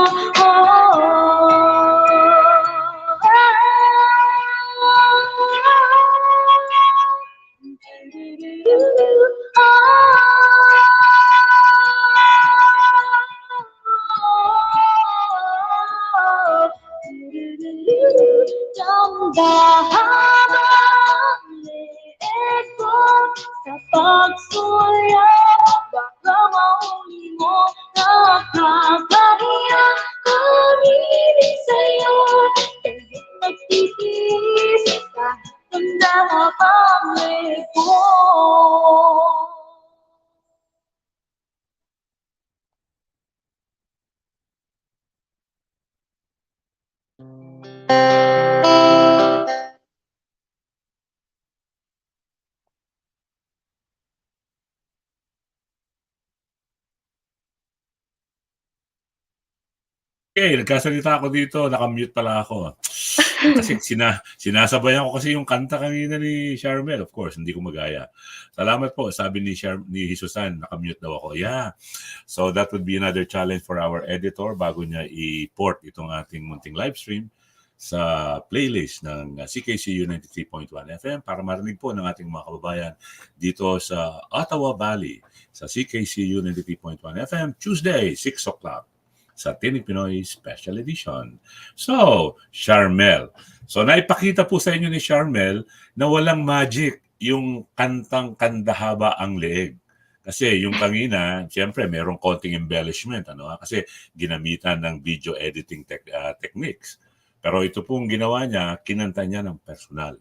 Kanda habang leeg ko. Sa pagsulyap, baka mahuli mo, nakakahiya. Aminin sa'yo, kahit nagtitiis, kahit kanda habang leeg ko. Okay, nagkasalita ako dito, nakamute pala ako. Kasi sinasabayan ko kasi yung kanta kanina ni Charmelle, of course, hindi ko magaya. Salamat po, sabi ni Jesusan, nakamute daw ako. Yeah, so that would be another challenge for our editor bago niya i-port itong ating munting live stream sa playlist ng CKCU 93.1 FM para marinig po ng ating mga kababayan dito sa Ottawa Valley sa CKCU 93.1 FM, Tuesday, 6 o'clock. Sa Tinig Pinoy Special Edition. So, Charmelle. So, naipakita po sa inyo ni Charmelle na walang magic yung kantang Kanda Haba ang Leeg. Kasi yung kanina, siyempre, merong konting embellishment. Kasi ginamitan ng video editing techniques. Pero ito pong ginawa niya, kinanta niya ng personal.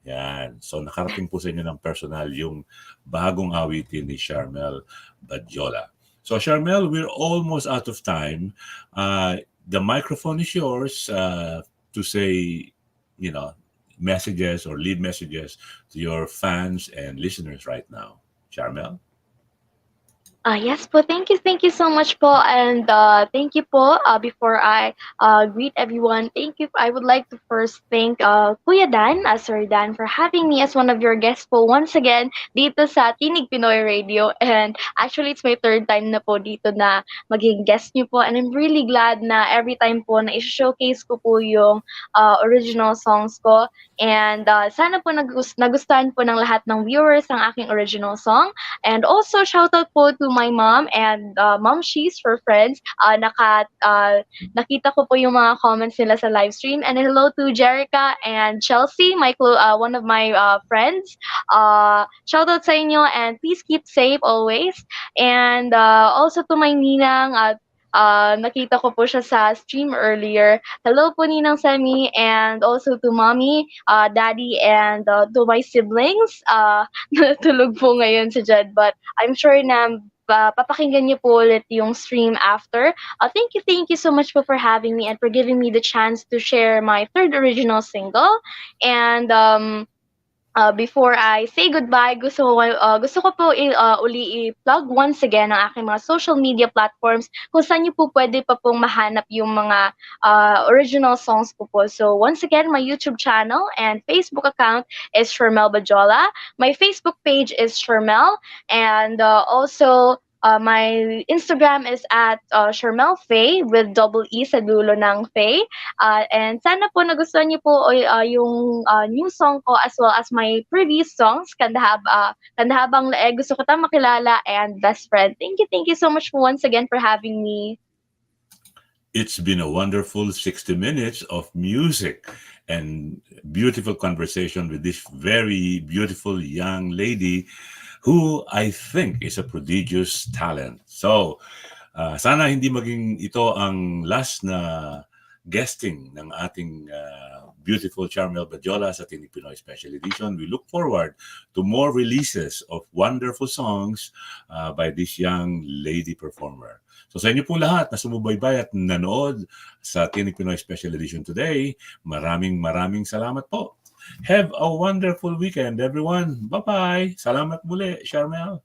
Yan. So nakarating po sa inyo ng personal yung bagong awitin ni Charmelle Badiola. So Charmelle, we're almost out of time. The microphone is yours to say, messages or leave messages to your fans and listeners right now. Charmelle? Yes po, thank you so much po, and thank you po. Before I greet everyone, thank you. I would like to first thank Kuya Dan, Sir Dan, for having me as one of your guests po once again dito sa Tinig Pinoy Radio. And actually, it's my third time na po dito na maging guest niyo po, and I'm really glad na every time po na i-showcase ko po yung original songs ko. And sana po nagustuhan po ng lahat ng viewers ang aking original song. And also, shoutout po to my mom and Mom She's for friends. Nakita ko po yung mga comments nila sa live stream. And hello to Jerica and Chelsea, one of my friends. Shoutout sa inyo, and please keep safe always. And also to my ninang, nakita ko po siya sa stream earlier. Hello po, Ninang Semi, and also to mommy, daddy, and to my siblings. Natulog po ngayon si Jed, but I'm sure na papakinggan niyo po ulit yung stream after. Thank you so much po for having me and for giving me the chance to share my third original single. And before I say goodbye, gusto ko po uli i-plug once again ang aking mga social media platforms kung saan niyo po pwede pa pong mahanap yung mga original songs ko po. So once again, my YouTube channel and Facebook account is Charmelle Badiola. My Facebook page is Charmelle, and also my Instagram is at Charmelle Faye with double E sa dulo ng Faye. And sana po nagustuhan niyo po yung new song ko as well as my previous songs, Kanda Habang Leeg, Gusto Kitang Makilala, and Bestfriend. Thank you so much once again for having me. It's been a wonderful 60 minutes of music and beautiful conversation with this very beautiful young lady who I think is a prodigious talent. So, sana hindi maging ito ang last na guesting ng ating beautiful Charmelle Badiola sa Tinig Pinoy Special Edition. We look forward to more releases of wonderful songs by this young lady performer. So sa inyo po lahat na sumubaybay at nanood sa Tinig Pinoy Special Edition today, maraming salamat po. Have a wonderful weekend, everyone. Bye-bye. Salamat muli, Charmelle.